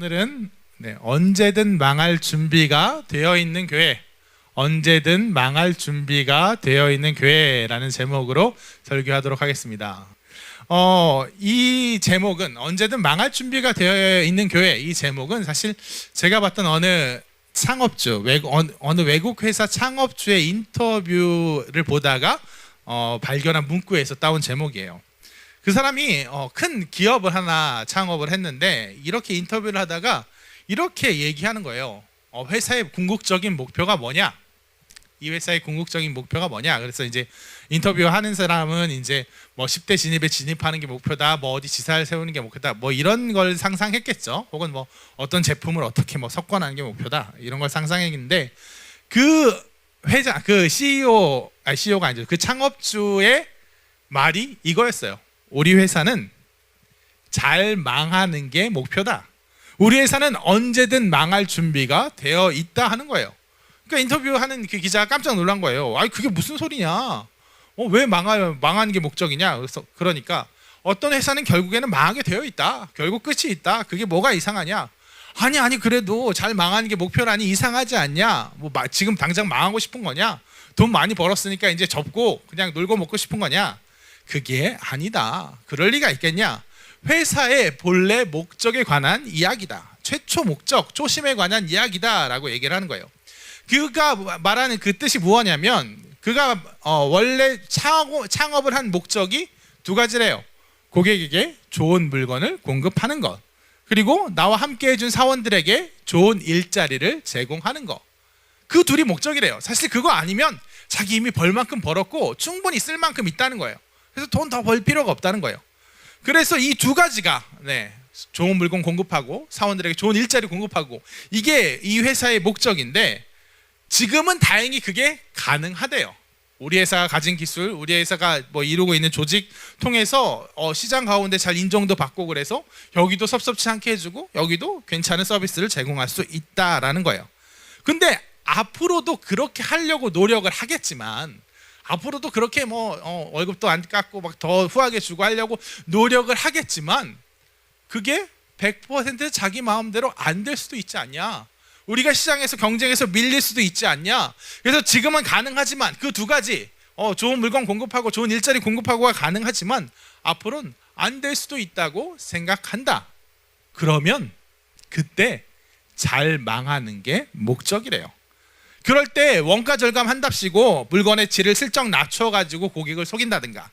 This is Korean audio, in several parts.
오늘은 언제든 망할 준비가 되어 있는 교회, 언제든 망할 준비가 되어 있는 교회라는 제목으로 설교하도록 하겠습니다. 이 제목은 언제든 망할 준비가 되어 있는 교회, 이 제목은 사실 제가 봤던 어느 창업주, 어느 외국 회사 창업주의 인터뷰를 보다가 발견한 문구에서 따온 제목이에요. 그 사람이 큰 기업을 하나 창업을 했는데 이렇게 인터뷰를 하다가 이렇게 얘기하는 거예요. 회사의 궁극적인 목표가 뭐냐? 이 회사의 궁극적인 목표가 뭐냐? 그래서 이제 인터뷰하는 사람은 이제 뭐 10대 진입에 진입하는 게 목표다, 뭐 어디 지사를 세우는 게 목표다, 뭐 이런 걸 상상했겠죠. 혹은 뭐 어떤 제품을 어떻게 뭐 석권하는 게 목표다, 이런 걸 상상했는데 그 회장, 그 CEO가 아니죠. 그 창업주의 말이 이거였어요. 우리 회사는 잘 망하는 게 목표다. 우리 회사는 언제든 망할 준비가 되어 있다 하는 거예요. 그러니까 인터뷰하는 그 기자가 깜짝 놀란 거예요. 아니 그게 무슨 소리냐? 왜 망하는 게 목적이냐? 그러니까 어떤 회사는 결국에는 망하게 되어 있다. 결국 끝이 있다. 그게 뭐가 이상하냐? 아니 그래도 잘 망하는 게 목표라니 이상하지 않냐? 뭐 지금 당장 망하고 싶은 거냐? 돈 많이 벌었으니까 이제 접고 그냥 놀고 먹고 싶은 거냐? 그게 아니다. 그럴 리가 있겠냐? 회사의 본래 목적에 관한 이야기다. 최초 목적, 초심에 관한 이야기다 라고 얘기를 하는 거예요. 그가 말하는 그 뜻이 무엇이냐면 그가 원래 창업을 한 목적이 두 가지래요. 고객에게 좋은 물건을 공급하는 것, 그리고 나와 함께 해준 사원들에게 좋은 일자리를 제공하는 것. 그 둘이 목적이래요. 사실 그거 아니면 자기 이미 벌 만큼 벌었고 충분히 쓸 만큼 있다는 거예요. 그래서 돈 더 벌 필요가 없다는 거예요. 그래서 이 두 가지가 좋은 물건 공급하고 사원들에게 좋은 일자리 공급하고, 이게 이 회사의 목적인데 지금은 다행히 그게 가능하대요. 우리 회사가 가진 기술, 우리 회사가 뭐 이루고 있는 조직 통해서 시장 가운데 잘 인정도 받고, 그래서 여기도 섭섭치 않게 해주고 여기도 괜찮은 서비스를 제공할 수 있다라는 거예요. 근데 앞으로도 그렇게 하려고 노력을 하겠지만, 앞으로도 그렇게 뭐 월급도 안 깎고 막 더 후하게 주고 하려고 노력을 하겠지만 그게 100% 자기 마음대로 안 될 수도 있지 않냐? 우리가 시장에서 경쟁에서 밀릴 수도 있지 않냐? 그래서 지금은 가능하지만 그 두 가지, 좋은 물건 공급하고 좋은 일자리 공급하고가 가능하지만 앞으로는 안 될 수도 있다고 생각한다. 그러면 그때 잘 망하는 게 목적이래요. 그럴 때 원가 절감한답시고 물건의 질을 슬쩍 낮춰가지고 고객을 속인다든가,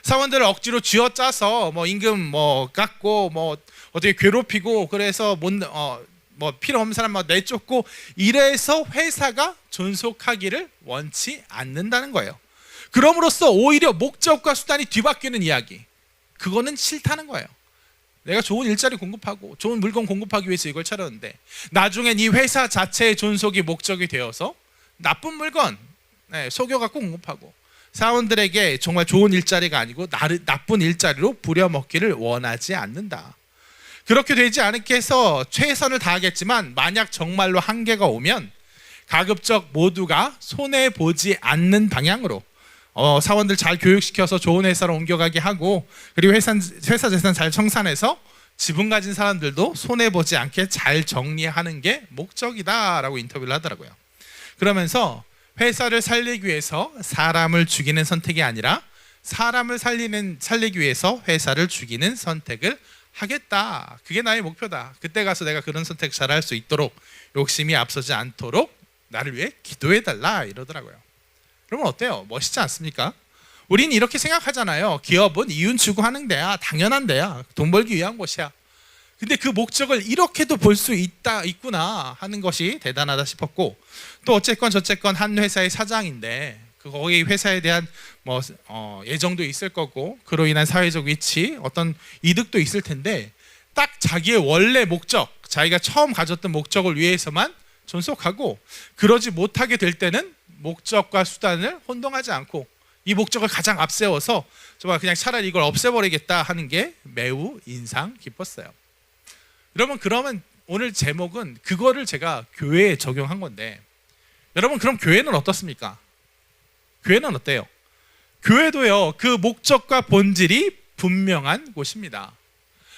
사원들을 억지로 쥐어짜서 뭐 임금 뭐 깎고 뭐 어떻게 괴롭히고, 그래서 뭐 필요 없는 사람 막 내쫓고, 이래서 회사가 존속하기를 원치 않는다는 거예요. 그럼으로써 오히려 목적과 수단이 뒤바뀌는 이야기, 그거는 싫다는 거예요. 내가 좋은 일자리 공급하고 좋은 물건 공급하기 위해서 이걸 차렸는데 나중엔 이 회사 자체의 존속이 목적이 되어서 나쁜 물건 속여갖고 공급하고 사원들에게 정말 좋은 일자리가 아니고 나쁜 일자리로 부려먹기를 원하지 않는다. 그렇게 되지 않게 해서 최선을 다하겠지만 만약 정말로 한계가 오면 가급적 모두가 손해보지 않는 방향으로 사원들 잘 교육시켜서 좋은 회사로 옮겨가게 하고, 그리고 회사 재산 잘 청산해서 지분 가진 사람들도 손해보지 않게 잘 정리하는 게 목적이다라고 인터뷰를 하더라고요. 그러면서 회사를 살리기 위해서 사람을 죽이는 선택이 아니라 사람을 살리기 위해서 회사를 죽이는 선택을 하겠다. 그게 나의 목표다. 그때 가서 내가 그런 선택 잘 할 수 있도록, 욕심이 앞서지 않도록 나를 위해 기도해달라 이러더라고요. 그러면 어때요? 멋있지 않습니까? 우린 이렇게 생각하잖아요. 기업은 이윤 추구하는 데야, 당연한 데야, 돈 벌기 위한 곳이야. 근데 그 목적을 이렇게도 볼 수 있구나 하는 것이 대단하다 싶었고, 또 어쨌건 저쨌건 한 회사의 사장인데 거기 회사에 대한 뭐 예정도 있을 거고, 그로 인한 사회적 위치, 어떤 이득도 있을 텐데 딱 자기의 원래 목적, 자기가 처음 가졌던 목적을 위해서만 존속하고, 그러지 못하게 될 때는 목적과 수단을 혼동하지 않고 이 목적을 가장 앞세워서 정말 그냥 차라리 이걸 없애버리겠다 하는 게 매우 인상 깊었어요. 여러분, 그러면 오늘 제목은 그거를 제가 교회에 적용한 건데, 여러분 그럼 교회는 어떻습니까? 교회는 어때요? 교회도요, 그 목적과 본질이 분명한 곳입니다.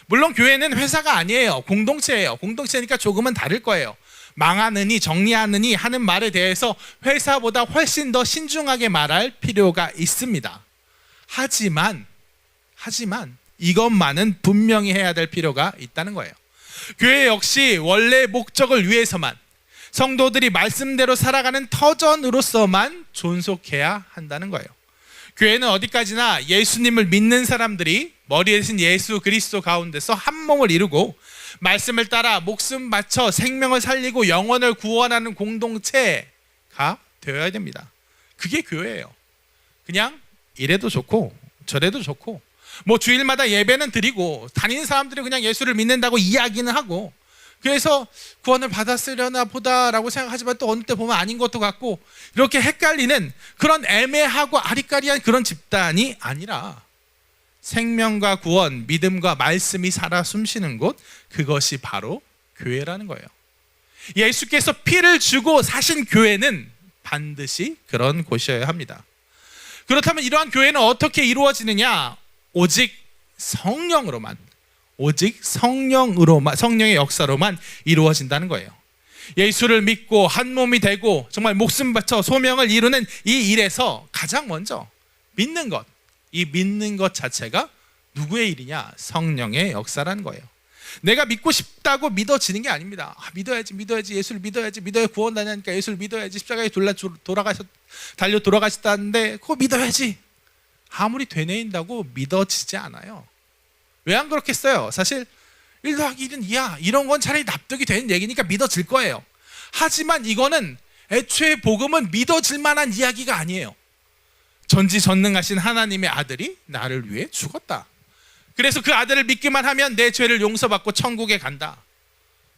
물론 교회는 회사가 아니에요. 공동체예요. 공동체니까 조금은 다를 거예요. 망하느니 정리하느니 하는 말에 대해서 회사보다 훨씬 더 신중하게 말할 필요가 있습니다. 하지만 이것만은 분명히 해야 될 필요가 있다는 거예요. 교회 역시 원래 목적을 위해서만, 성도들이 말씀대로 살아가는 터전으로서만 존속해야 한다는 거예요. 교회는 어디까지나 예수님을 믿는 사람들이 머리 대신 예수 그리스도 가운데서 한 몸을 이루고 말씀을 따라 목숨 바쳐 생명을 살리고 영혼을 구원하는 공동체가 되어야 됩니다. 그게 교회예요. 그냥 이래도 좋고 저래도 좋고 뭐 주일마다 예배는 드리고 다니는 사람들이 그냥 예수를 믿는다고 이야기는 하고, 그래서 구원을 받았으려나 보다라고 생각하지만 또 어느 때 보면 아닌 것도 같고, 이렇게 헷갈리는 그런 애매하고 아리까리한 그런 집단이 아니라 생명과 구원, 믿음과 말씀이 살아 숨쉬는 곳, 그것이 바로 교회라는 거예요. 예수께서 피를 주고 사신 교회는 반드시 그런 곳이어야 합니다. 그렇다면 이러한 교회는 어떻게 이루어지느냐? 오직 성령으로만, 성령의 역사로만 이루어진다는 거예요. 예수를 믿고 한 몸이 되고 정말 목숨 바쳐 소명을 이루는 이 일에서 가장 먼저 믿는 것, 이 믿는 것 자체가 누구의 일이냐? 성령의 역사라는 거예요. 내가 믿고 싶다고 믿어지는 게 아닙니다. 믿어야지 예수를 믿어야지, 믿어야 구원하니까 예수를 믿어야지, 십자가에 달려 돌아가셨다는데 그거 믿어야지, 아무리 되뇌인다고 믿어지지 않아요. 왜 안 그렇겠어요? 사실 1 더하기 1은 2야, 이런 건 차라리 납득이 되는 얘기니까 믿어질 거예요. 하지만 이거는 애초에 복음은 믿어질 만한 이야기가 아니에요. 전지전능하신 하나님의 아들이 나를 위해 죽었다. 그래서 그 아들을 믿기만 하면 내 죄를 용서받고 천국에 간다.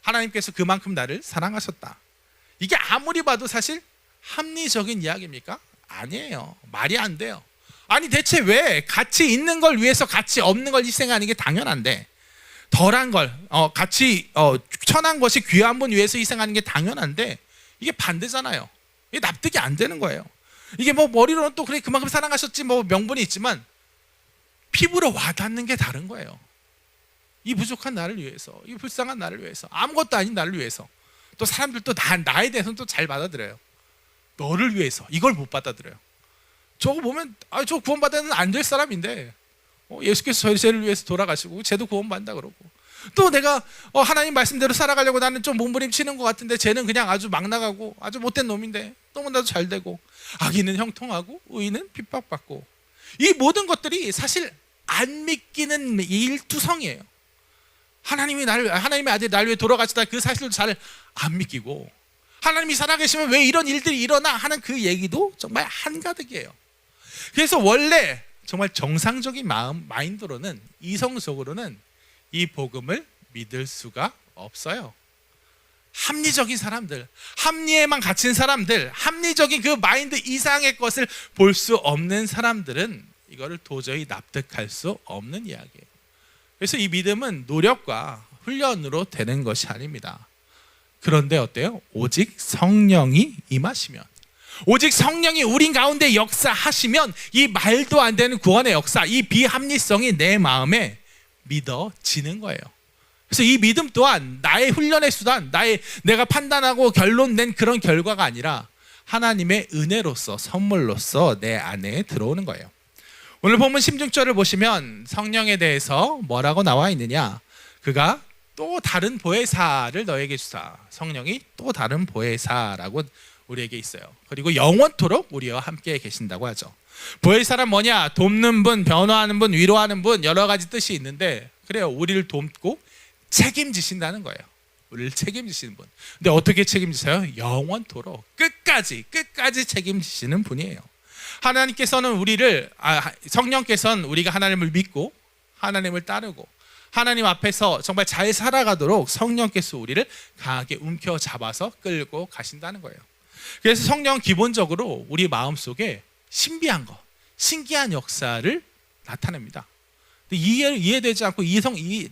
하나님께서 그만큼 나를 사랑하셨다. 이게 아무리 봐도 사실 합리적인 이야기입니까? 아니에요. 말이 안 돼요. 아니 대체 왜 가치 있는 걸 위해서 가치 없는 걸 희생하는 게 당연한데, 덜한 걸 가치 천한 것이 귀한 분 위해서 희생하는 게 당연한데, 이게 반대잖아요. 이게 납득이 안 되는 거예요. 이게 뭐 머리로는 또 그래 그만큼 사랑하셨지 뭐 명분이 있지만 피부로 와닿는 게 다른 거예요. 이 부족한 나를 위해서, 이 불쌍한 나를 위해서, 아무것도 아닌 나를 위해서. 또 사람들도 나에 대해서는 또 잘 받아들여요. 너를 위해서 이걸 못 받아들여요. 저거 보면 저 구원받으면 안 될 사람인데 예수께서 저희 죄를 위해서 돌아가시고 쟤도 구원받는다 그러고, 또 내가 하나님 말씀대로 살아가려고 나는 좀 몸부림치는 것 같은데 쟤는 그냥 아주 막 나가고 아주 못된 놈인데 너무나도 잘 되고, 악인은 형통하고 의인은 핍박받고, 이 모든 것들이 사실 안 믿기는 일투성이에요. 하나님의 아들이 나를 위해 돌아가시다, 그 사실도 잘 안 믿기고, 하나님이 살아계시면 왜 이런 일들이 일어나 하는 그 얘기도 정말 한가득이에요. 그래서 원래 정말 정상적인 마인드로는, 이성적으로는 이 복음을 믿을 수가 없어요. 합리적인 사람들, 합리에만 갇힌 사람들, 합리적인 그 마인드 이상의 것을 볼 수 없는 사람들은 이거를 도저히 납득할 수 없는 이야기예요. 그래서 이 믿음은 노력과 훈련으로 되는 것이 아닙니다. 그런데 어때요? 오직 성령이 임하시면, 오직 성령이 우리 가운데 역사하시면 이 말도 안 되는 구원의 역사, 이 비합리성이 내 마음에 믿어지는 거예요. 그래서 이 믿음 또한 나의 훈련의 수단, 내가 판단하고 결론 낸 그런 결과가 아니라 하나님의 은혜로서, 선물로서 내 안에 들어오는 거예요. 오늘 본문 16절을 보시면 성령에 대해서 뭐라고 나와 있느냐? 그가 또 다른 보혜사를 너에게 주사. 성령이 또 다른 보혜사라고 우리에게 있어요. 그리고 영원토록 우리와 함께 계신다고 하죠. 보혜사란 뭐냐? 돕는 분, 변호하는 분, 위로하는 분, 여러 가지 뜻이 있는데, 그래요, 우리를 돕고 책임지신다는 거예요. 우리를 책임지시는 분. 근데 어떻게 책임지세요? 영원토록 끝까지 책임지시는 분이에요. 하나님께서는 성령께서는 우리가 하나님을 믿고 하나님을 따르고 하나님 앞에서 정말 잘 살아가도록 성령께서 우리를 강하게 움켜잡아서 끌고 가신다는 거예요. 그래서 성령은 기본적으로 우리 마음속에 신비한 것, 신기한 역사를 나타냅니다. 이해되지 않고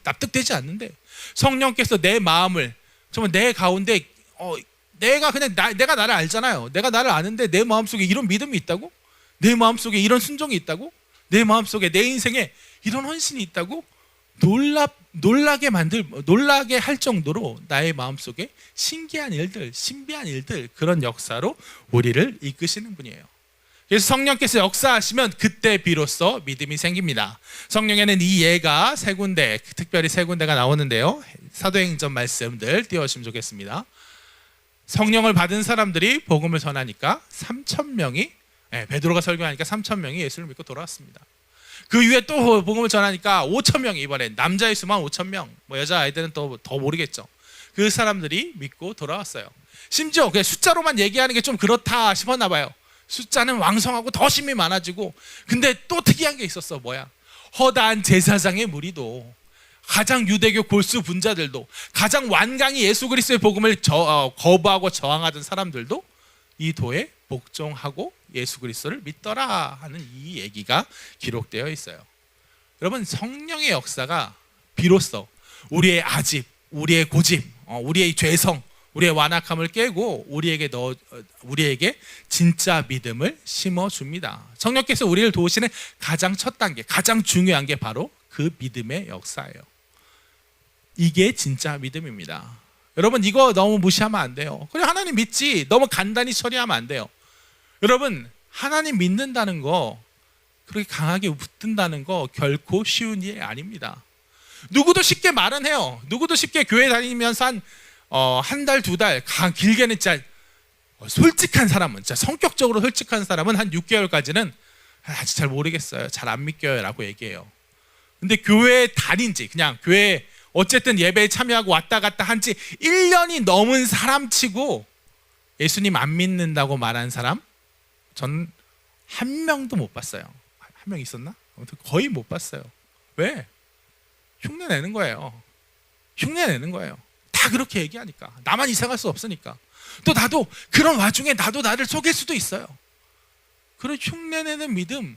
납득되지 않는데, 성령께서 내 마음을 정말 내 가운데 내가 나를 알잖아요. 내가 나를 아는데 내 마음속에 이런 믿음이 있다고? 내 마음속에 이런 순종이 있다고? 내 마음속에 내 인생에 이런 헌신이 있다고? 놀라게 할 정도로 나의 마음속에 신기한 일들, 신비한 일들, 그런 역사로 우리를 이끄시는 분이에요. 그래서 성령께서 역사하시면 그때 비로소 믿음이 생깁니다. 성령에는 이 예가 세 군데, 특별히 세 군데가 나오는데요. 사도행전 말씀들 띄워주시면 좋겠습니다. 성령을 받은 사람들이 복음을 전하니까 3,000명이, 베드로가 설교하니까 3,000명이 예수를 믿고 돌아왔습니다. 그 이후에 또 복음을 전하니까 5,000명이, 이번에 남자의 수만 5,000명, 뭐 여자 아이들은 또 더 모르겠죠. 그 사람들이 믿고 돌아왔어요. 심지어 그냥 숫자로만 얘기하는 게 좀 그렇다 싶었나 봐요. 숫자는 왕성하고 더 심이 많아지고, 근데 또 특이한 게 있었어. 뭐야? 허다한 제사장의 무리도, 가장 유대교 골수 분자들도, 가장 완강히 예수 그리스도의 복음을 거부하고 저항하던 사람들도 이 도에 복종하고 예수 그리스도를 믿더라 하는 이 얘기가 기록되어 있어요. 여러분, 성령의 역사가 비로소 우리의 아집, 우리의 고집, 우리의 죄성, 우리의 완악함을 깨고 우리에게 진짜 믿음을 심어줍니다. 성령께서 우리를 도우시는 가장 첫 단계, 가장 중요한 게 바로 그 믿음의 역사예요. 이게 진짜 믿음입니다. 여러분, 이거 너무 무시하면 안 돼요. 그래, 하나님 믿지, 너무 간단히 처리하면 안 돼요. 여러분, 하나님 믿는다는 거, 그렇게 강하게 붙든다는 거 결코 쉬운 일이 아닙니다. 누구도 쉽게 말은 해요. 누구도 쉽게 교회 다니면서 한 달, 두 달, 길게는 진짜 솔직한 사람은, 진짜 성격적으로 솔직한 사람은 한 6개월까지는 아직 잘 모르겠어요, 잘 안 믿겨요 라고 얘기해요. 근데 교회에 다닌지, 그냥 교회에 어쨌든 예배에 참여하고 왔다 갔다 한지 1년이 넘은 사람 치고 예수님 안 믿는다고 말한 사람, 전 한 명도 못 봤어요. 한 명 있었나? 아무튼 거의 못 봤어요. 왜? 흉내 내는 거예요. 흉내 내는 거예요. 다 그렇게 얘기하니까. 나만 이상할 수 없으니까. 또 나도 그런 와중에 나도 나를 속일 수도 있어요. 그런 흉내내는 믿음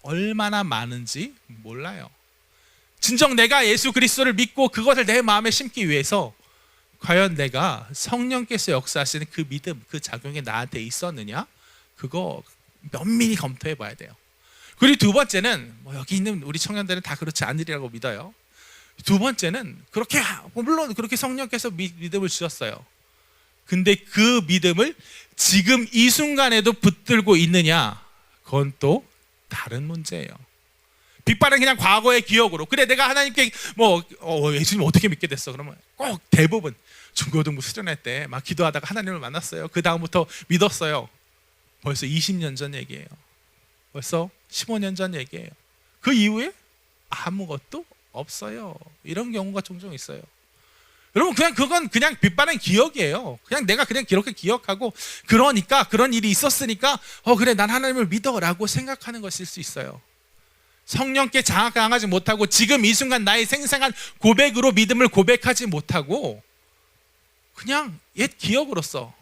얼마나 많은지 몰라요. 진정 내가 예수 그리스도를 믿고 그것을 내 마음에 심기 위해서 과연 내가 성령께서 역사하시는 그 믿음, 그 작용이 나한테 있었느냐? 그거 면밀히 검토해 봐야 돼요. 그리고 두 번째는, 여기 있는 우리 청년들은 다 그렇지 않으리라고 믿어요. 두 번째는, 물론 그렇게 성령께서 믿음을 주셨어요. 근데 그 믿음을 지금 이 순간에도 붙들고 있느냐? 그건 또 다른 문제예요. 빗발은 그냥 과거의 기억으로, 그래 내가 하나님께 예수님 어떻게 믿게 됐어? 그러면 꼭 대부분 중고등부 수련회 때 막 기도하다가 하나님을 만났어요. 그 다음부터 믿었어요. 벌써 20년 전 얘기예요. 벌써 15년 전 얘기예요. 그 이후에 아무것도 없어요. 이런 경우가 종종 있어요. 여러분, 그건 그냥 빗발은 기억이에요. 그냥 내가 그냥 그렇게 기억하고, 그러니까 그런 일이 있었으니까 그래 난 하나님을 믿어라고 생각하는 것일 수 있어요. 성령께 장악당하지 못하고 지금 이 순간 나의 생생한 고백으로 믿음을 고백하지 못하고 그냥 옛 기억으로서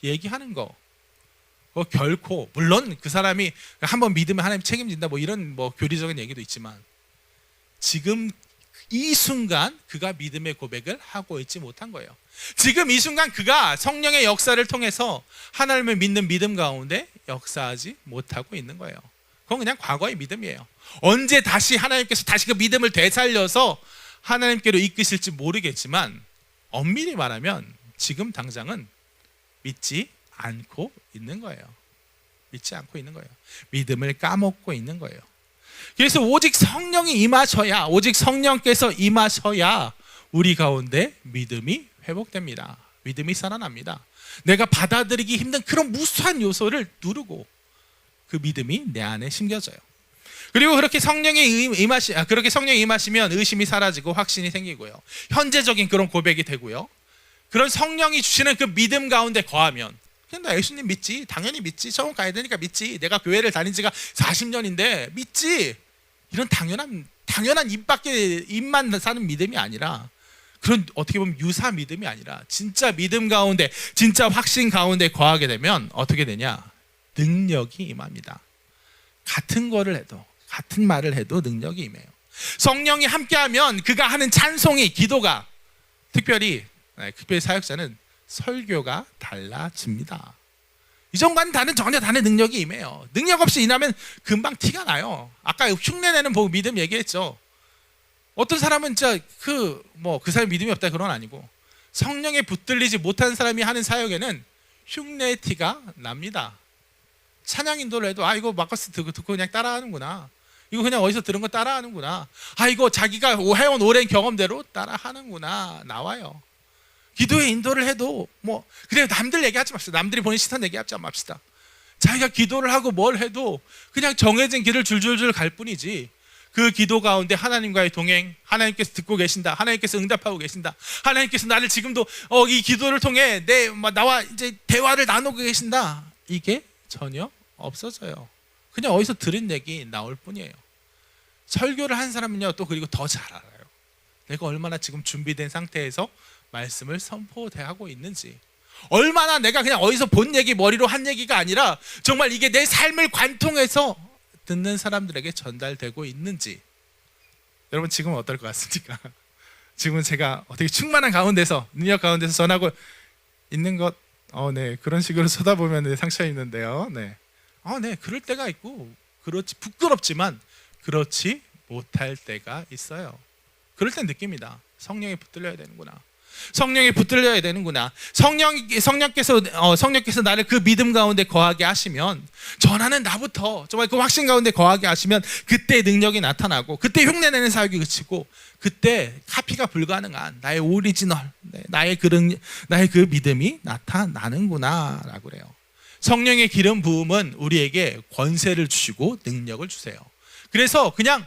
얘기하는 거, 결코, 물론 그 사람이 한번 믿으면 하나님 책임진다 이런 교리적인 얘기도 있지만, 지금 이 순간 그가 믿음의 고백을 하고 있지 못한 거예요. 지금 이 순간 그가 성령의 역사를 통해서 하나님을 믿는 믿음 가운데 역사하지 못하고 있는 거예요. 그건 그냥 과거의 믿음이에요. 언제 다시 하나님께서 다시 그 믿음을 되살려서 하나님께로 이끄실지 모르겠지만, 엄밀히 말하면 지금 당장은 믿지 않고 있는 거예요. 믿지 않고 있는 거예요. 믿음을 까먹고 있는 거예요. 그래서 오직 성령이 임하셔야, 오직 성령께서 임하셔야 우리 가운데 믿음이 회복됩니다. 믿음이 살아납니다. 내가 받아들이기 힘든 그런 무수한 요소를 누르고 그 믿음이 내 안에 심겨져요. 그리고 그렇게 성령이 임하시면 의심이 사라지고 확신이 생기고요. 현재적인 그런 고백이 되고요. 그런 성령이 주시는 그 믿음 가운데 거하면, 그냥 나 예수님 믿지, 당연히 믿지, 처음 가야 되니까 믿지, 내가 교회를 다닌 지가 40년인데 믿지, 이런 당연한 입만 사는 믿음이 아니라, 그런 어떻게 보면 유사 믿음이 아니라 진짜 믿음 가운데, 진짜 확신 가운데 거하게 되면 어떻게 되냐? 능력이 임합니다. 같은 거를 해도, 같은 말을 해도 능력이 임해요. 성령이 함께하면 그가 하는 찬송이, 기도가, 특별히 사역자는 설교가 달라집니다. 이전과는 전혀 다른 능력이 임해요. 능력 없이 임하면 금방 티가 나요. 아까 흉내내는 믿음 얘기했죠. 어떤 사람은 진짜 그 사람이 믿음이 없다 그건 아니고 성령에 붙들리지 못한 사람이 하는 사역에는 흉내의 티가 납니다. 찬양 인도를 해도 이거 마커스 듣고 그냥 따라하는구나. 이거 그냥 어디서 들은 거 따라하는구나. 이거 자기가 해온 오랜 경험대로 따라하는구나. 나와요. 기도의 인도를 해도 그냥 남들 얘기하지 맙시다. 남들이 보는 시선 얘기하지 맙시다. 자기가 기도를 하고 뭘 해도 그냥 정해진 길을 줄줄줄 갈 뿐이지, 그 기도 가운데 하나님과의 동행, 하나님께서 듣고 계신다, 하나님께서 응답하고 계신다, 하나님께서 나를 지금도 이 기도를 통해 나와 이제 대화를 나누고 계신다, 이게 전혀 없어져요. 그냥 어디서 들은 얘기 나올 뿐이에요. 설교를 한 사람은요, 또 그리고 더 잘 알아요. 내가 얼마나 지금 준비된 상태에서 말씀을 선포하고 있는지, 얼마나 내가 그냥 어디서 본 얘기, 머리로 한 얘기가 아니라 정말 이게 내 삶을 관통해서 듣는 사람들에게 전달되고 있는지. 여러분 지금은 어떨 것 같습니까? 지금은 제가 어떻게 충만한 가운데서, 능력 가운데서 전하고 있는 것, 네, 그런 식으로 쳐다보면 상처 입는데요. 네, 네, 그럴 때가 있고, 그렇지, 부끄럽지만 그렇지 못할 때가 있어요. 그럴 땐 느낍니다. 성령에 붙들려야 되는구나. 성령에 붙들려야 되는구나. 성령께서 나를 그 믿음 가운데 거하게 하시면, 전하는 나부터 정말 그 확신 가운데 거하게 하시면 그때 능력이 나타나고, 그때 흉내내는 사역이 그치고, 그때 카피가 불가능한 나의 오리지널, 나의 그 믿음이 나타나는구나 라고 그래요. 성령의 기름 부음은 우리에게 권세를 주시고 능력을 주세요. 그래서 그냥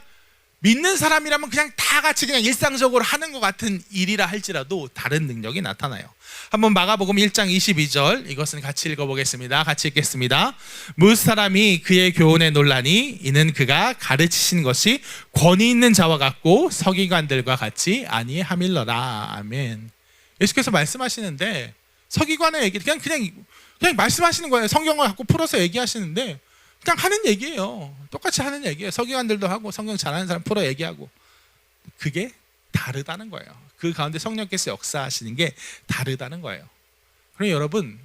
믿는 사람이라면 그냥 다 같이 그냥 일상적으로 하는 것 같은 일이라 할지라도 다른 능력이 나타나요. 한번 마가복음 1장 22절, 이것은 같이 읽어보겠습니다. 같이 읽겠습니다. 무릇 사람이 그의 교훈에 놀라니 이는 그가 가르치신 것이 권위 있는 자와 같고 서기관들과 같이 아니함일러라. 아멘. 예수께서 말씀하시는데 서기관의 얘기 그냥 말씀하시는 거예요. 성경을 갖고 풀어서 얘기하시는데 그냥 하는 얘기예요. 똑같이 하는 얘기예요. 서기관들도 하고 성경 잘하는 사람 풀어 얘기하고, 그게 다르다는 거예요. 그 가운데 성령께서 역사하시는 게 다르다는 거예요. 그럼 여러분,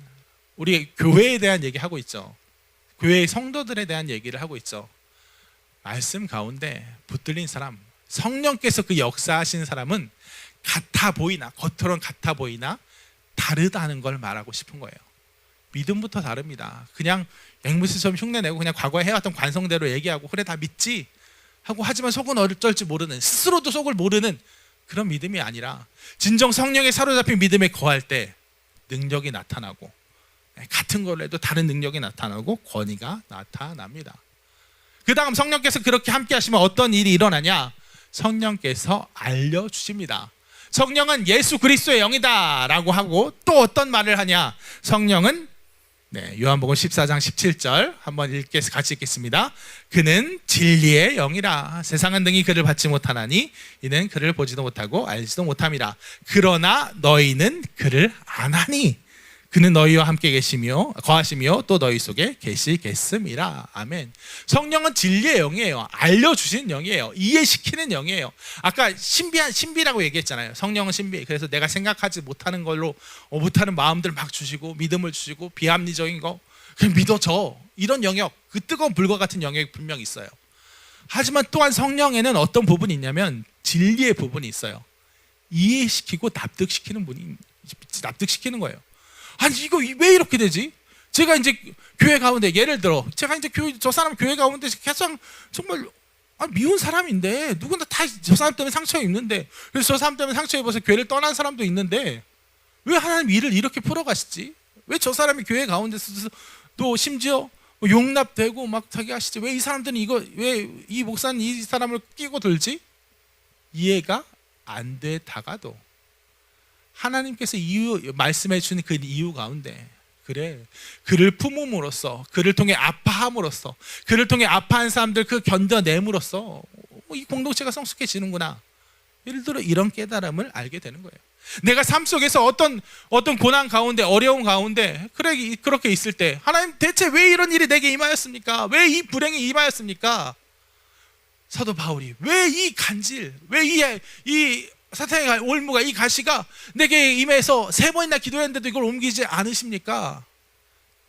우리 교회에 대한 얘기하고 있죠. 교회의 성도들에 대한 얘기를 하고 있죠. 말씀 가운데 붙들린 사람, 성령께서 그 역사하시는 사람은 같아 보이나, 겉으로는 같아 보이나 다르다는 걸 말하고 싶은 거예요. 믿음부터 다릅니다. 그냥 앵무새처럼 흉내내고 그냥 과거에 해왔던 관성대로 얘기하고 그래 다 믿지 하고, 하지만 속은 어쩔지 모르는, 스스로도 속을 모르는 그런 믿음이 아니라, 진정 성령에 사로잡힌 믿음에 거할 때 능력이 나타나고, 같은 걸 해도 다른 능력이 나타나고 권위가 나타납니다. 그 다음 성령께서 그렇게 함께 하시면 어떤 일이 일어나냐? 성령께서 알려주십니다. 성령은 예수 그리스도의 영이다 라고 하고, 또 어떤 말을 하냐? 성령은 요한복음 14장 17절 한번 같이 읽겠습니다. 그는 진리의 영이라. 세상은 능히 그를 받지 못하나니 이는 그를 보지도 못하고 알지도 못함이라. 그러나 너희는 그를 아나니 그는 너희와 함께 계시며 거하시며 또 너희 속에 계시겠음이라. 아멘. 성령은 진리의 영이에요. 알려주시는 영이에요. 이해시키는 영이에요. 아까 신비라고 얘기했잖아요. 성령은 신비. 그래서 내가 생각하지 못하는 걸로 못하는 마음들을 막 주시고, 믿음을 주시고, 비합리적인 거 그냥 믿어져, 이런 영역, 그 뜨거운 불과 같은 영역이 분명히 있어요. 하지만 또한 성령에는 어떤 부분이 있냐면 진리의 부분이 있어요. 이해시키고 납득시키는 거예요. 아니 이거 왜 이렇게 되지? 제가 이제 교회 가운데, 예를 들어 제가 이제 저 사람 교회 가운데 가장 정말 미운 사람인데, 누구나 다 저 사람 때문에 상처 입는데, 그래서 저 사람 때문에 상처 입어서 교회를 떠난 사람도 있는데, 왜 하나님 일을 이렇게 풀어가시지? 왜 저 사람이 교회 가운데서 또 심지어 용납되고 막 자기 하시지? 왜 이 사람들은 왜 이 목사는 이 사람을 끼고 들지? 이해가 안 되다가도 하나님께서 말씀해 주는 그 이유 가운데, 그래, 그를 품음으로써, 그를 통해 아파함으로써, 그를 통해 아파한 사람들 그 견뎌냄으로써 이 공동체가 성숙해지는구나. 예를 들어 이런 깨달음을 알게 되는 거예요. 내가 삶 속에서 어떤 고난 가운데, 어려움 가운데 그렇게 있을 때, 하나님 대체 왜 이런 일이 내게 임하였습니까? 왜 이 불행이 임하였습니까? 사도 바울이 왜 이 간질, 왜 이 사탄의 올무가, 이 가시가 내게 임해서 3번이나 기도했는데도 이걸 옮기지 않으십니까?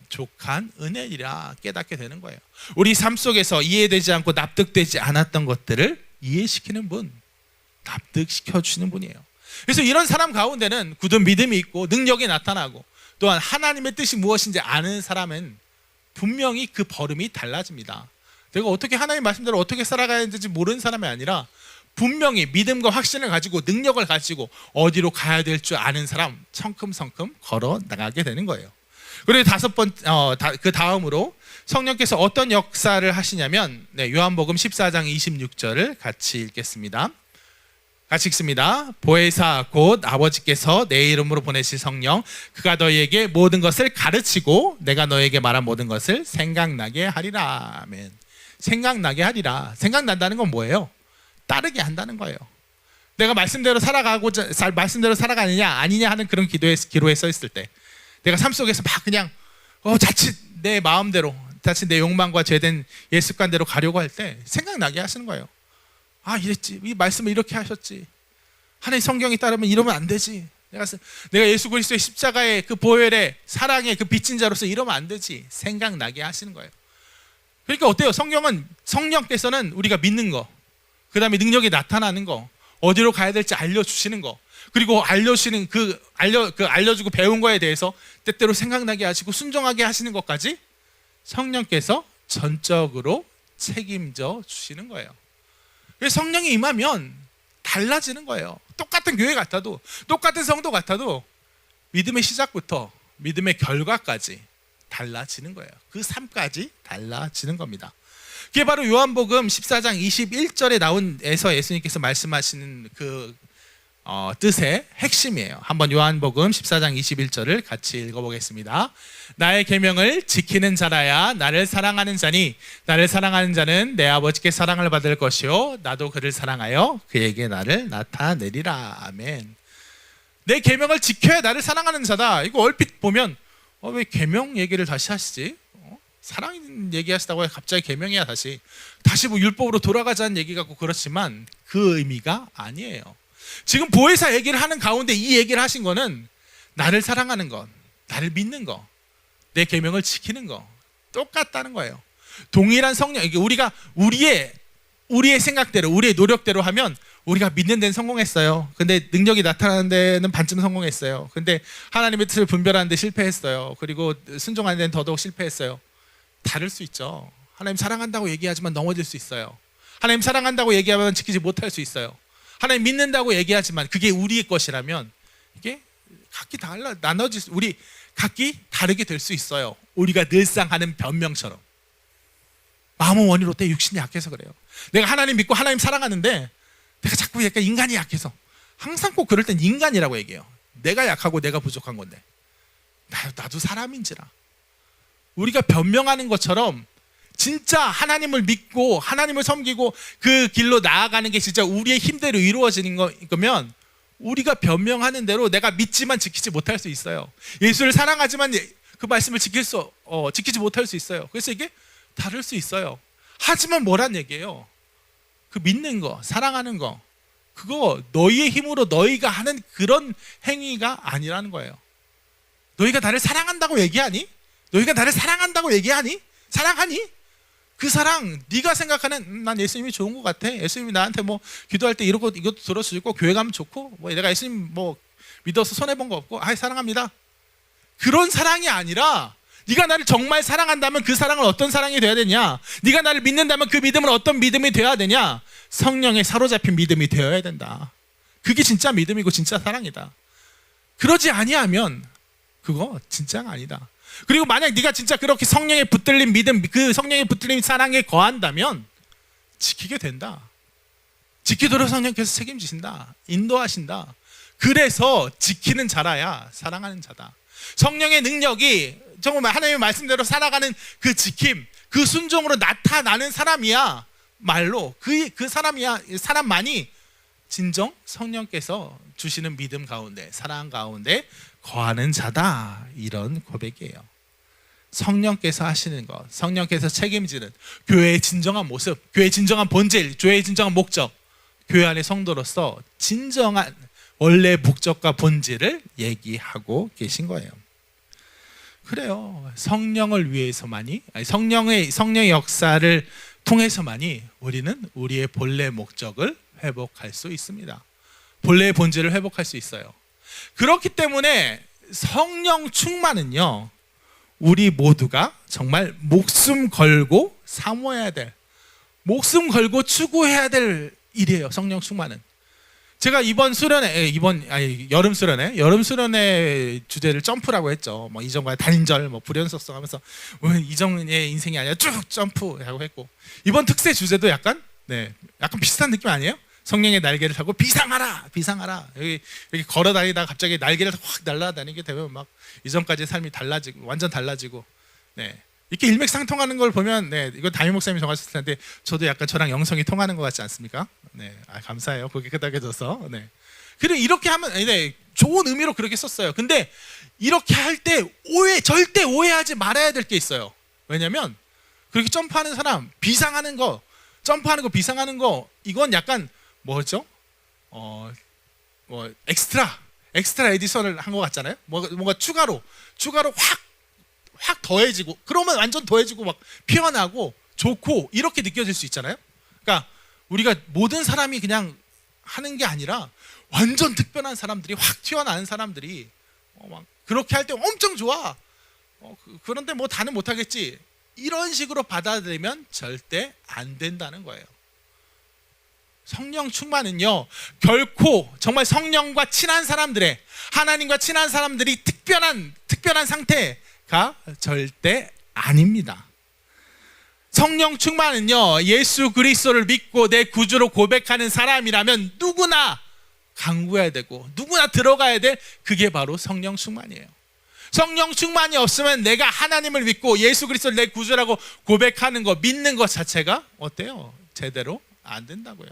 족한 은혜이라 깨닫게 되는 거예요. 우리 삶 속에서 이해되지 않고 납득되지 않았던 것들을 이해시키는 분, 납득시켜 주시는 분이에요. 그래서 이런 사람 가운데는 굳은 믿음이 있고 능력이 나타나고 또한 하나님의 뜻이 무엇인지 아는 사람은 분명히 그 걸음이 달라집니다. 내가 어떻게 하나님 말씀대로 어떻게 살아가야 되는지 모르는 사람이 아니라 분명히 믿음과 확신을 가지고 능력을 가지고 어디로 가야 될 줄 아는 사람 성큼성큼 걸어 나가게 되는 거예요. 그리고 그 다음으로 성령께서 어떤 역사를 하시냐면 요한복음 14장 26절을 같이 읽겠습니다. 같이 읽습니다. 보혜사 곧 아버지께서 내 이름으로 보내실 성령 그가 너희에게 모든 것을 가르치고 내가 너희에게 말한 모든 것을 생각나게 하리라. 아멘. 생각나게 하리라. 생각난다는 건 뭐예요? 따르게 한다는 거예요. 내가 말씀대로 살아가느냐 아니냐 하는 그런 기로에 서 있을 때 내가 삶 속에서 막 그냥 자칫 내 마음대로 자칫 내 욕망과 죄된 옛 습관대로 가려고 할 때 생각나게 하시는 거예요. 아, 이랬지. 이 말씀을 이렇게 하셨지. 하나님 성경에 따르면 이러면 안 되지. 내가 예수 그리스도의 십자가의 그 보혈의 사랑의 그 빚진 자로서 이러면 안 되지. 생각나게 하시는 거예요. 그러니까 어때요? 성령께서는 우리가 믿는 거, 그 다음에 능력이 나타나는 거, 어디로 가야 될지 알려주시는 거, 그리고 알려주시는 알려주고 배운 거에 대해서 때때로 생각나게 하시고 순종하게 하시는 것까지 성령께서 전적으로 책임져 주시는 거예요. 그래서 성령이 임하면 달라지는 거예요. 똑같은 교회 같아도, 똑같은 성도 같아도 믿음의 시작부터 믿음의 결과까지 달라지는 거예요. 그 삶까지 달라지는 겁니다. 그게 바로 요한복음 14장 21절에 나온에서 예수님께서 말씀하시는 그 뜻의 핵심이에요. 한번 요한복음 14장 21절을 같이 읽어보겠습니다. 나의 계명을 지키는 자라야 나를 사랑하는 자니 나를 사랑하는 자는 내 아버지께 사랑을 받을 것이요 나도 그를 사랑하여 그에게 나를 나타내리라. 아멘. 내 계명을 지켜야 나를 사랑하는 자다. 이거 얼핏 보면 왜 계명 얘기를 다시 하시지? 사랑 얘기하시다고 갑자기 계명이야 다시 뭐 율법으로 돌아가자는 얘기 같고 그렇지만 그 의미가 아니에요. 지금 보혜사 얘기를 하는 가운데 이 얘기를 하신 거는 나를 사랑하는 것, 나를 믿는 것, 내 계명을 지키는 것 똑같다는 거예요. 동일한 성령. 이게 우리가 우리의 생각대로 우리의 노력대로 하면 우리가 믿는 데는 성공했어요. 근데 능력이 나타나는 데는 반쯤 성공했어요. 근데 하나님의 뜻을 분별하는 데 실패했어요. 그리고 순종하는 데는 더더욱 실패했어요. 다를 수 있죠. 하나님 사랑한다고 얘기하지만 넘어질 수 있어요. 하나님 사랑한다고 얘기하면 지키지 못할 수 있어요. 하나님 믿는다고 얘기하지만 그게 우리의 것이라면 이게 각기 우리 각기 다르게 될 수 있어요. 우리가 늘상 하는 변명처럼 마음은 원이로 때 육신이 약해서 그래요. 내가 하나님 믿고 하나님 사랑하는데 내가 자꾸 약간 인간이 약해서 항상 꼭 그럴 땐 인간이라고 얘기해요. 내가 약하고 내가 부족한 건데 나도 사람인지라. 우리가 변명하는 것처럼 진짜 하나님을 믿고 하나님을 섬기고 그 길로 나아가는 게 진짜 우리의 힘대로 이루어지는 거면 우리가 변명하는 대로 내가 믿지만 지키지 못할 수 있어요. 예수를 사랑하지만 그 말씀을 지키지 못할 수 있어요. 그래서 이게 다를 수 있어요. 하지만 뭐란 얘기예요? 그 믿는 거, 사랑하는 거 그거 너희의 힘으로 너희가 하는 그런 행위가 아니라는 거예요. 너희가 나를 사랑한다고 얘기하니? 너희가 나를 사랑한다고 얘기하니? 사랑하니? 그 사랑 네가 생각하는 난 예수님이 좋은 것 같아. 예수님이 나한테 뭐 기도할 때 이것도 들어주고 교회 가면 좋고 뭐 내가 예수님 뭐 믿어서 손해본 거 없고 사랑합니다. 그런 사랑이 아니라 네가 나를 정말 사랑한다면 그 사랑은 어떤 사랑이 돼야 되냐? 네가 나를 믿는다면 그 믿음은 어떤 믿음이 돼야 되냐? 성령에 사로잡힌 믿음이 되어야 된다. 그게 진짜 믿음이고 진짜 사랑이다. 그러지 아니하면 그거 진짜가 아니다. 그리고 만약 네가 진짜 그렇게 성령에 붙들린 믿음, 그 성령에 붙들린 사랑에 거한다면 지키게 된다. 지키도록 성령께서 책임지신다. 인도하신다. 그래서 지키는 자라야 사랑하는 자다. 성령의 능력이 정말 하나님의 말씀대로 살아가는 그 지킴, 그 순종으로 나타나는 사람이야. 말로 그 사람만이 진정 성령께서 주시는 믿음 가운데, 사랑 가운데 거하는 자다. 이런 고백이에요. 성령께서 하시는 것, 성령께서 책임지는 교회의 진정한 모습, 교회의 진정한 본질, 교회의 진정한 목적, 교회 안의 성도로서 진정한 원래 목적과 본질을 얘기하고 계신 거예요. 그래요. 성령을 위해서만이, 성령의 역사를 통해서만이 우리는 우리의 본래 목적을 회복할 수 있습니다. 본래의 본질을 회복할 수 있어요. 그렇기 때문에 성령 충만은요, 우리 모두가 정말 목숨 걸고 사모해야 될, 목숨 걸고 추구해야 될 일이에요. 성령 충만은. 제가 이번 여름 수련회 주제를 점프라고 했죠. 뭐 이전과 단절, 뭐 불연속성하면서 이전의 인생이 아니라 쭉 점프라고 했고, 이번 특세 주제도 약간 비슷한 느낌 아니에요? 성령의 날개를 타고 비상하라. 여기 걸어다니다가 갑자기 날개를 확 날아다니게 되면 막 이전까지의 삶이 달라지고, 완전 달라지고, 이렇게 일맥상통하는 걸 보면, 이거 담임 목사님이 정하셨을 텐데 저도 약간 저랑 영성이 통하는 것 같지 않습니까? 감사해요. 그렇게 끄덕여줘서. 그리고 이렇게 하면, 좋은 의미로 그렇게 썼어요. 근데 이렇게 할 때 절대 오해하지 말아야 될 게 있어요. 왜냐면 그렇게 점프하는 사람, 비상하는 거, 점프하는 거, 비상하는 거, 이건 약간 뭐죠? 엑스트라 에디션을 한 것 같잖아요. 뭔가 추가로 확 더해지고, 그러면 완전 더해지고 막 피어나고 좋고 이렇게 느껴질 수 있잖아요. 그러니까 우리가 모든 사람이 그냥 하는 게 아니라 완전 특별한 사람들이, 확 튀어나온 사람들이 막 그렇게 할 때 엄청 좋아. 그런데 뭐 다는 못하겠지. 이런 식으로 받아들이면 절대 안 된다는 거예요. 성령 충만은요, 결코 정말 성령과 친한 사람들의, 하나님과 친한 사람들이 특별한 상태가 절대 아닙니다. 성령 충만은요, 예수 그리스도를 믿고 내 구주로 고백하는 사람이라면 누구나 강구해야 되고 누구나 들어가야 될, 그게 바로 성령 충만이에요. 성령 충만이 없으면 내가 하나님을 믿고 예수 그리스도를 내 구주라고 고백하는 거, 믿는 것 자체가 어때요? 제대로 안 된다고요.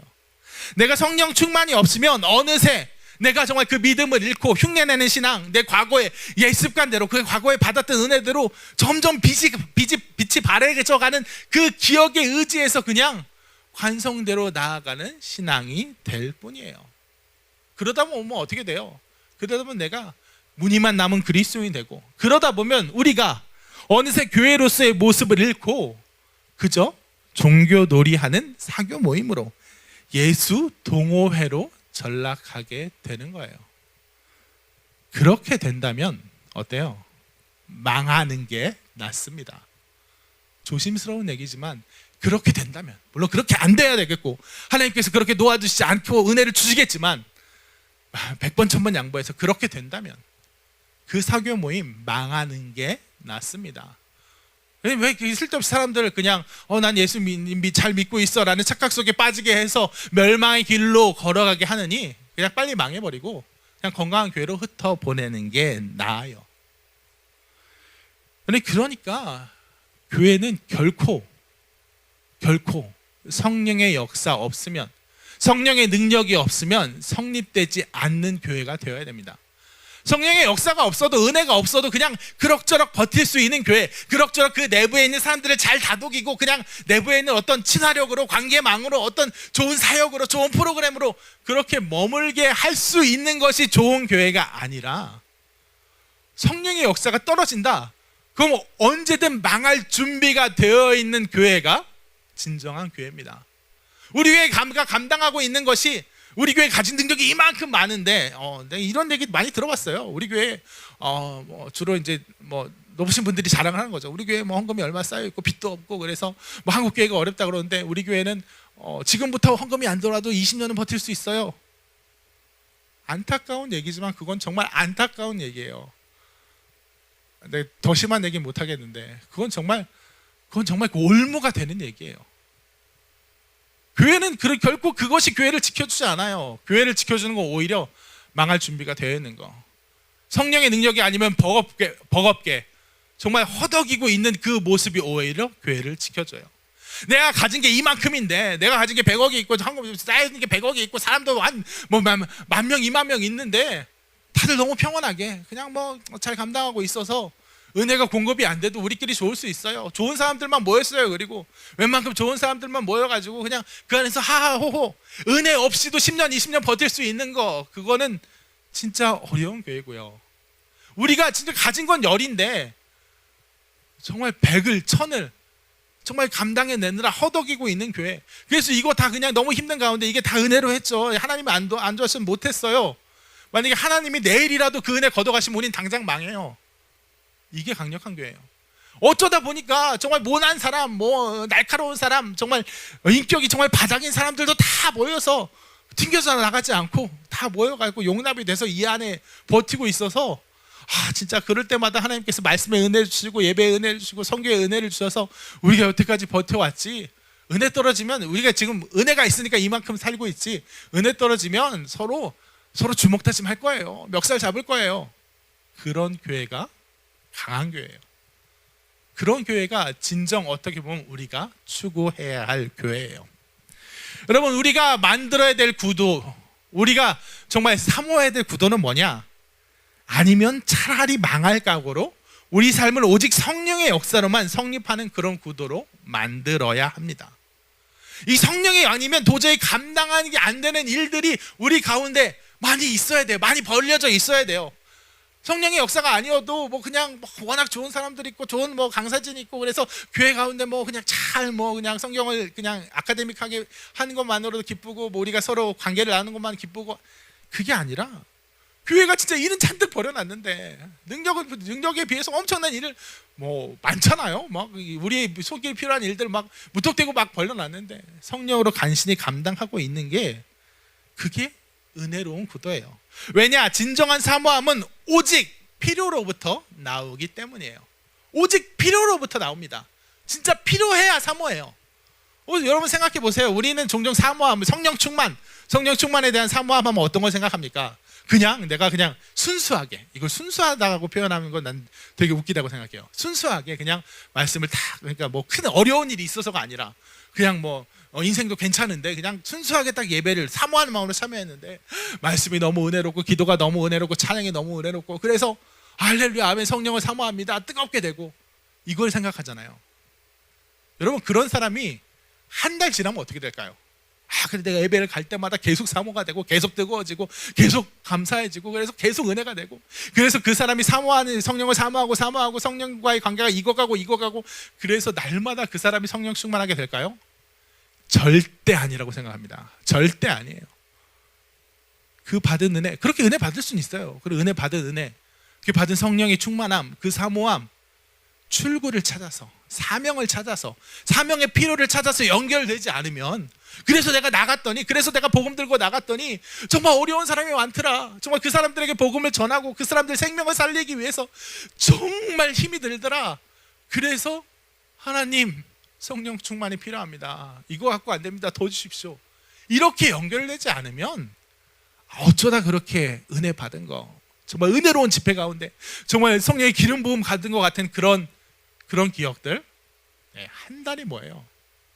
내가 성령 충만이 없으면 어느새 내가 정말 그 믿음을 잃고 흉내내는 신앙, 내 과거의 옛 습관대로, 그 과거에 받았던 은혜대로 점점 빛이 바래져가는 그 기억에 의지해서 그냥 관성대로 나아가는 신앙이 될 뿐이에요. 그러다 보면 어떻게 돼요? 그러다 보면 내가 무늬만 남은 그리스도인이 되고, 그러다 보면 우리가 어느새 교회로서의 모습을 잃고 그저 종교 놀이하는 사교 모임으로, 예수 동호회로 전락하게 되는 거예요. 그렇게 된다면 어때요? 망하는 게 낫습니다. 조심스러운 얘기지만 그렇게 된다면, 물론 그렇게 안 돼야 되겠고 하나님께서 그렇게 놓아주시지 않고 은혜를 주시겠지만, 100번 1000번 양보해서 그렇게 된다면 그 사교 모임 망하는 게 낫습니다. 왜 쓸데없이 사람들을 그냥 난 예수 잘 믿고 있어 라는 착각 속에 빠지게 해서 멸망의 길로 걸어가게 하느니, 그냥 빨리 망해버리고 그냥 건강한 교회로 흩어보내는 게 나아요. 그러니까 교회는 결코 성령의 역사 없으면, 성령의 능력이 없으면 성립되지 않는 교회가 되어야 됩니다. 성령의 역사가 없어도, 은혜가 없어도 그냥 그럭저럭 버틸 수 있는 교회, 그럭저럭 그 내부에 있는 사람들을 잘 다독이고 그냥 내부에 있는 어떤 친화력으로, 관계망으로, 어떤 좋은 사역으로, 좋은 프로그램으로 그렇게 머물게 할 수 있는 것이 좋은 교회가 아니라, 성령의 역사가 떨어진다, 그럼 언제든 망할 준비가 되어 있는 교회가 진정한 교회입니다. 우리 교회가 감당하고 있는 것이, 우리 교회 가진 능력이 이만큼 많은데, 내가 이런 얘기 많이 들어봤어요. 우리 교회 주로 이제 높으신 분들이 자랑을 하는 거죠. 우리 교회 헌금이 얼마 쌓여 있고 빚도 없고, 그래서 한국 교회가 어렵다 그러는데 우리 교회는 지금부터 헌금이 안 들어와도 20년은 버틸 수 있어요. 안타까운 얘기지만 그건 정말 안타까운 얘기예요. 근데 더 심한 얘기는 못 하겠는데, 그건 정말 그 올무가 되는 얘기예요. 교회는 결코 그것이 교회를 지켜주지 않아요. 교회를 지켜주는 건 오히려 망할 준비가 되어 있는 거. 성령의 능력이 아니면 버겁게 정말 허덕이고 있는 그 모습이 오히려 교회를 지켜줘요. 내가 가진 게 이만큼인데, 내가 가진 게 100억이 있고 한국에 쌓여있는 게 100억이 있고 사람도 만 명, 2만 명 있는데 다들 너무 평온하게 그냥 잘 감당하고 있어서 은혜가 공급이 안 돼도 우리끼리 좋을 수 있어요. 좋은 사람들만 모였어요. 그리고 웬만큼 좋은 사람들만 모여가지고 그냥 그 안에서 하하호호, 은혜 없이도 10년 20년 버틸 수 있는 거, 그거는 진짜 어려운 교회고요. 우리가 진짜 가진 건 열인데 정말 100을 1000을 정말 감당해내느라 허덕이고 있는 교회. 그래서 이거 다 그냥 너무 힘든 가운데 이게 다 은혜로 했죠. 하나님이 안 도와주셨으면 못했어요. 만약에 하나님이 내일이라도 그 은혜 걷어가시면 우린 당장 망해요. 이게 강력한 교회예요. 어쩌다 보니까 정말 모난 사람, 뭐 날카로운 사람, 정말 인격이 정말 바닥인 사람들도 다 모여서 튕겨서 나가지 않고 다 모여가지고 용납이 돼서 이 안에 버티고 있어서, 진짜 그럴 때마다 하나님께서 말씀의 은혜를 주시고 예배의 은혜를 주시고 성교의 은혜를 주셔서 우리가 여태까지 버텨왔지. 은혜 떨어지면, 우리가 지금 은혜가 있으니까 이만큼 살고 있지, 은혜 떨어지면 서로 주먹다짐 할 거예요. 멱살 잡을 거예요. 그런 교회가 강한 교회예요. 그런 교회가 진정 어떻게 보면 우리가 추구해야 할 교회예요. 여러분, 우리가 만들어야 될 구도, 우리가 정말 사모해야 될 구도는 뭐냐? 아니면 차라리 망할 각오로 우리 삶을 오직 성령의 역사로만 성립하는 그런 구도로 만들어야 합니다. 이 성령이 아니면 도저히 감당하는 게 안 되는 일들이 우리 가운데 많이 있어야 돼요. 많이 벌려져 있어야 돼요. 성령의 역사가 아니어도 뭐 그냥 워낙 좋은 사람들 있고 좋은 뭐 강사진 있고 그래서 교회 가운데 뭐 그냥 잘 뭐 그냥 성경을 그냥 아카데믹하게 하는 것만으로도 기쁘고 뭐 우리가 서로 관계를 나누는 것만 기쁘고, 그게 아니라 교회가 진짜 일은 잔뜩 벌여놨는데 능력에 비해서 엄청난 일을 뭐 많잖아요. 막 우리 속일 필요한 일들 막 무턱대고 막 벌려놨는데 성령으로 간신히 감당하고 있는 게, 그게 은혜로운 구도예요. 왜냐? 진정한 사모함은 오직 필요로부터 나오기 때문이에요. 오직 필요로부터 나옵니다. 진짜 필요해야 사모해요. 여러분 생각해 보세요. 우리는 종종 사모함, 성령 충만에 대한 사모함 하면 어떤 걸 생각합니까? 그냥 내가 그냥 순수하게, 이걸 순수하다고 표현하는 건 난 되게 웃기다고 생각해요. 순수하게 그냥 말씀을 그러니까 뭐 큰 어려운 일이 있어서가 아니라 그냥 뭐 인생도 괜찮은데 그냥 순수하게 딱 예배를 사모하는 마음으로 참여했는데 말씀이 너무 은혜롭고 기도가 너무 은혜롭고 찬양이 너무 은혜롭고, 그래서 할렐루야 아멘 성령을 사모합니다 뜨겁게 되고, 이걸 생각하잖아요. 여러분, 그런 사람이 한 달 지나면 어떻게 될까요? 그래 내가 예배를 갈 때마다 계속 사모가 되고 계속 뜨거워지고 계속 감사해지고, 그래서 계속 은혜가 되고, 그래서 그 사람이 사모하는 성령을 사모하고 성령과의 관계가 익어가고, 그래서 날마다 그 사람이 성령 충만하게 될까요? 절대 아니라고 생각합니다. 절대 아니에요. 그 받은 은혜, 그렇게 은혜 받을 수는 있어요. 그리고 은혜 받은 은혜, 그 받은 성령의 충만함, 그 사모함, 출구를 찾아서, 사명을 찾아서, 사명의 필요를 찾아서 연결되지 않으면, 그래서 내가 복음 들고 나갔더니 정말 어려운 사람이 많더라, 정말 그 사람들에게 복음을 전하고 그 사람들 생명을 살리기 위해서 정말 힘이 들더라, 그래서 하나님 성령 충만이 필요합니다, 이거 갖고 안 됩니다, 더 주십시오, 이렇게 연결되지 않으면 어쩌다 그렇게 은혜 받은 거, 정말 은혜로운 집회 가운데 정말 성령의 기름 부음 받은 것 같은 그런 기억들, 한 달이 뭐예요?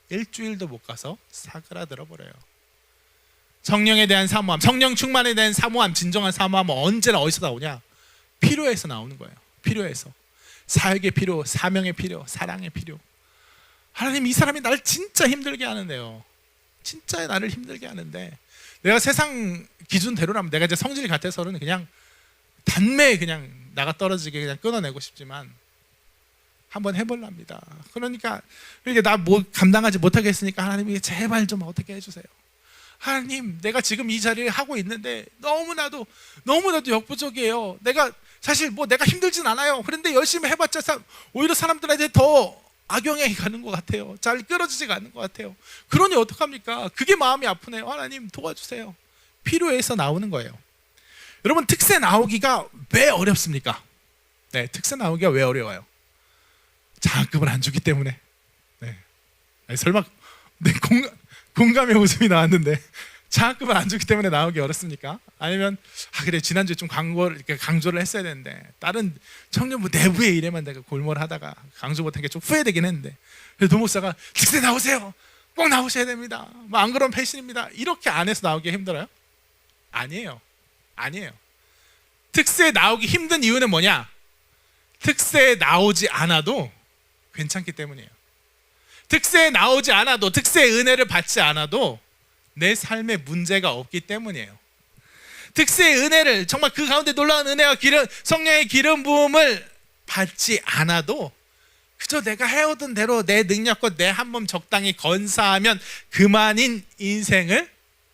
일주일도 못 가서 사그라들어 버려요. 성령에 대한 사모함, 성령 충만에 대한 사모함, 진정한 사모함은 언제나 어디서 나오냐? 필요에서 나오는 거예요. 필요에서. 사역의 필요, 사명의 필요, 사랑의 필요. 하나님, 이 사람이 나를 진짜 힘들게 하는데요, 진짜 나를 힘들게 하는데 내가 세상 기준대로라면 내가 이제 성질 같아서는 그냥 단매에 그냥 나가 떨어지게 그냥 끊어내고 싶지만 한번 해볼랍니다. 그러니까 나 뭐 감당하지 못하게 했으니까 하나님이 제발 좀 어떻게 해주세요. 하나님, 내가 지금 이 자리를 하고 있는데 너무나도 역부족이에요. 내가 사실 뭐 내가 힘들진 않아요. 그런데 열심히 해봤자 오히려 사람들한테 더 악영향이 가는 것 같아요. 잘 끌어지지가 않는 것 같아요. 그러니 어떡합니까? 그게 마음이 아프네요. 하나님 도와주세요. 필요해서 나오는 거예요. 여러분, 특세 나오기가 왜 어렵습니까? 특세 나오기가 왜 어려워요? 장학금을 안 주기 때문에. 아니, 설마 공감의 웃음이 나왔는데 장학금을 안 주기 때문에 나오기 어렵습니까? 아니면 그래 지난주에 좀 강조를 했어야 되는데 다른 청년부 내부의 일에만 내가 골몰하다가 강조 못한 게 좀 후회되긴 했는데, 그래서 도목사가 특세 나오세요, 꼭 나오셔야 됩니다, 뭐 안 그러면 배신입니다, 이렇게 안 해서 나오기 힘들어요? 아니에요. 특세에 나오기 힘든 이유는 뭐냐? 특세에 나오지 않아도 괜찮기 때문이에요. 특세에 나오지 않아도, 특세의 은혜를 받지 않아도 내 삶에 문제가 없기 때문이에요. 특세의 은혜를, 정말 그 가운데 놀라운 은혜와 성령의 기름 부음을 받지 않아도 그저 내가 해오던 대로 내 능력과 내 한 몸 적당히 건사하면 그만인 인생을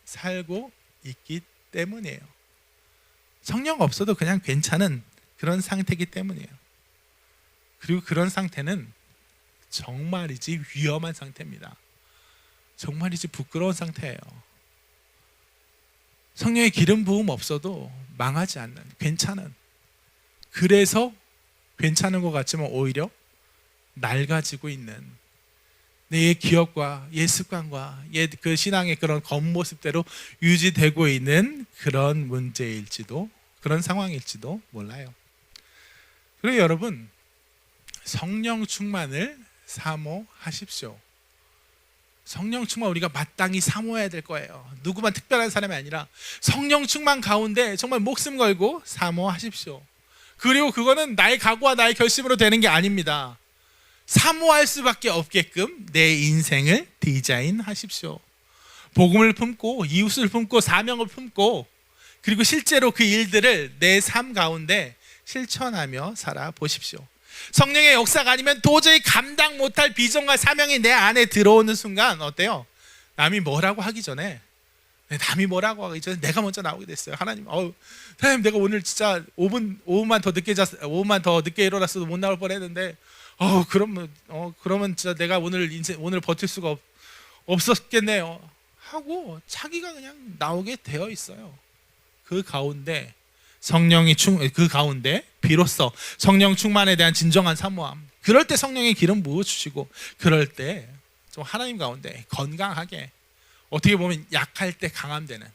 살고 있기 때문이에요. 성령 없어도 그냥 괜찮은 그런 상태이기 때문이에요. 그리고 그런 상태는 정말이지 위험한 상태입니다. 정말이지 부끄러운 상태예요. 성령의 기름 부음 없어도 망하지 않는, 괜찮은, 그래서 괜찮은 것 같지만 오히려 낡아지고 있는 내 기억과 옛 습관과 옛 그 신앙의 그런 겉모습대로 유지되고 있는 그런 문제일지도, 그런 상황일지도 몰라요. 그리고 여러분, 성령 충만을 사모하십시오. 성령 충만 우리가 마땅히 사모해야 될 거예요. 누구만 특별한 사람이 아니라 성령 충만 가운데 정말 목숨 걸고 사모하십시오. 그리고 그거는 나의 각오와 나의 결심으로 되는 게 아닙니다. 사모할 수밖에 없게끔 내 인생을 디자인하십시오. 복음을 품고 이웃을 품고 사명을 품고 그리고 실제로 그 일들을 내 삶 가운데 실천하며 살아보십시오. 성령의 역사가 아니면 도저히 감당 못할 비전과 사명이 내 안에 들어오는 순간 어때요? 남이 뭐라고 하기 전에 내가 먼저 나오게 됐어요. 하나님, 하나님 내가 오늘 진짜 5분만 더 늦게 일어났어도 못 나올 뻔했는데 그러면 진짜 내가 오늘 버틸 수가 없었겠네요 하고 자기가 그냥 나오게 되어 있어요. 그 가운데 비로소 성령 충만에 대한 진정한 사모함, 그럴 때 성령의 기름 부어주시고, 그럴 때 좀 하나님 가운데 건강하게, 어떻게 보면 약할 때 강함 되는,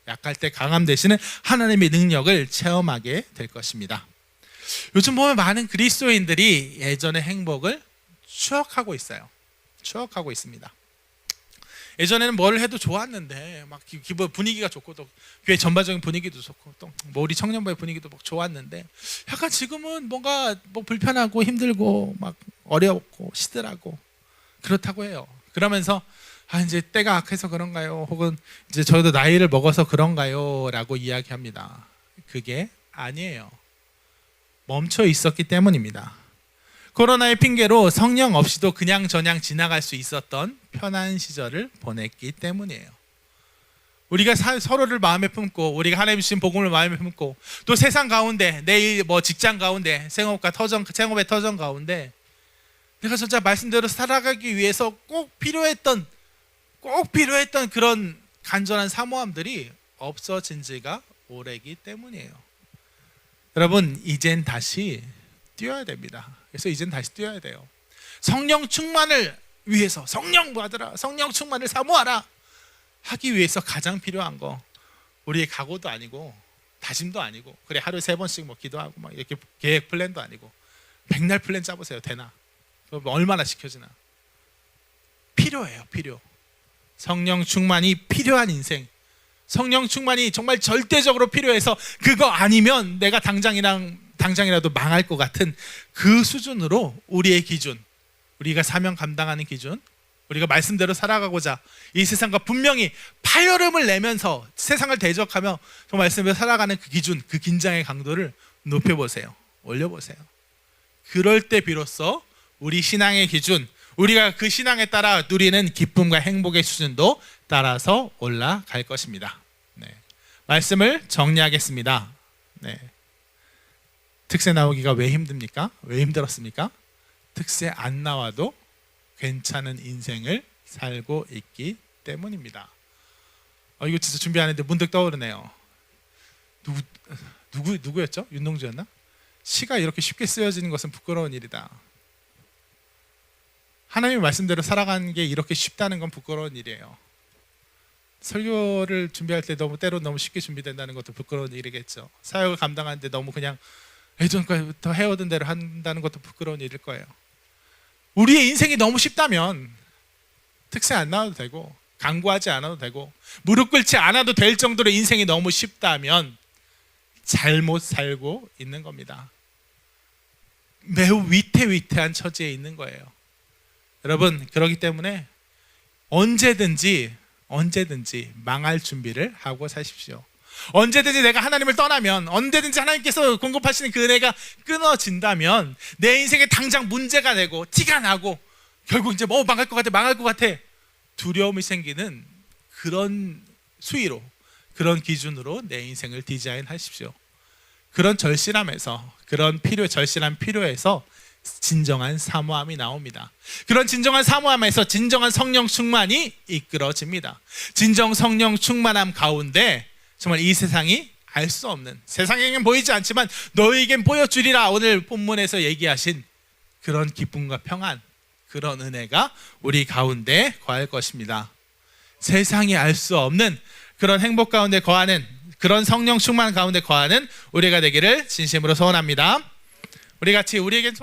약할 때 강함 되시는 하나님의 능력을 체험하게 될 것입니다. 요즘 보면 많은 그리스도인들이 예전의 행복을 추억하고 있습니다. 예전에는 뭘 해도 좋았는데 막 기분 분위기가 좋고 또 교회 전반적인 분위기도 좋고 또 뭐 우리 청년부의 분위기도 막 좋았는데 약간 지금은 뭔가 뭐 불편하고 힘들고 막 어렵고 시들하고 그렇다고 해요. 그러면서 이제 때가 악해서 그런가요? 혹은 이제 저희도 나이를 먹어서 그런가요? 라고 이야기합니다. 그게 아니에요. 멈춰 있었기 때문입니다. 코로나의 핑계로 성령 없이도 그냥저냥 지나갈 수 있었던 편한 시절을 보냈기 때문이에요. 우리가 서로를 마음에 품고 우리가 하나님 주신 복음을 마음에 품고 또 세상 가운데 내일 직장 가운데 생업의 터전 가운데 내가 진짜 말씀대로 살아가기 위해서 꼭 필요했던 그런 간절한 사모함들이 없어진 지가 오래기 때문이에요. 여러분, 이젠 다시 뛰어야 됩니다. 그래서 이젠 다시 뛰어야 돼요. 성령 충만을 위해서 성령 받으라, 성령 충만을 사모하라 하기 위해서 가장 필요한 거 우리의 각오도 아니고 다짐도 아니고 그래 하루에 3번씩 기도하고 막 이렇게 계획 플랜도 아니고 백날 플랜 짜보세요. 되나? 얼마나 지켜지나? 필요해요. 성령 충만이 필요한 인생, 성령 충만이 정말 절대적으로 필요해서 그거 아니면 내가 당장이라도 망할 것 같은 그 수준으로 우리의 기준, 우리가 사명 감당하는 기준, 우리가 말씀대로 살아가고자 이 세상과 분명히 파열음을 내면서 세상을 대적하며 그 말씀대로 살아가는 그 기준, 그 긴장의 강도를 높여보세요. 올려보세요. 그럴 때 비로소 우리 신앙의 기준, 우리가 그 신앙에 따라 누리는 기쁨과 행복의 수준도 따라서 올라갈 것입니다. 말씀을 정리하겠습니다. 특세 나오기가 왜 힘듭니까? 왜 힘들었습니까? 특세 안 나와도 괜찮은 인생을 살고 있기 때문입니다. 이거 진짜 준비 안 했는데 문득 떠오르네요. 누구였죠? 윤동주였나? 시가 이렇게 쉽게 쓰여지는 것은 부끄러운 일이다. 하나님의 말씀대로 살아가는 게 이렇게 쉽다는 건 부끄러운 일이에요. 설교를 준비할 때 때로 너무 쉽게 준비된다는 것도 부끄러운 일이겠죠. 사역을 감당하는데 너무 그냥 예전부터 해오던 대로 한다는 것도 부끄러운 일일 거예요. 우리의 인생이 너무 쉽다면 특세 안 나와도 되고 강구하지 않아도 되고 무릎 꿇지 않아도 될 정도로 인생이 너무 쉽다면 잘못 살고 있는 겁니다. 매우 위태위태한 처지에 있는 거예요. 여러분, 그렇기 때문에 언제든지 망할 준비를 하고 사십시오. 언제든지 내가 하나님을 떠나면, 언제든지 하나님께서 공급하시는 그 은혜가 끊어진다면 내 인생에 당장 문제가 되고 티가 나고 결국 이제 망할 것 같아 두려움이 생기는 그런 수위로, 그런 기준으로 내 인생을 디자인하십시오. 그런 절실함에서, 그런 절실한 필요에서 진정한 사모함이 나옵니다. 그런 진정한 사모함에서 진정한 성령 충만이 이끌어집니다. 진정 성령 충만함 가운데 정말 이 세상이 알 수 없는, 세상에겐 보이지 않지만 너희에겐 보여주리라, 오늘 본문에서 얘기하신 그런 기쁨과 평안, 그런 은혜가 우리 가운데 거할 것입니다. 세상이 알 수 없는 그런 행복 가운데 거하는, 그런 성령 충만 가운데 거하는 우리가 되기를 진심으로 소원합니다. 우리 같이 우리에겐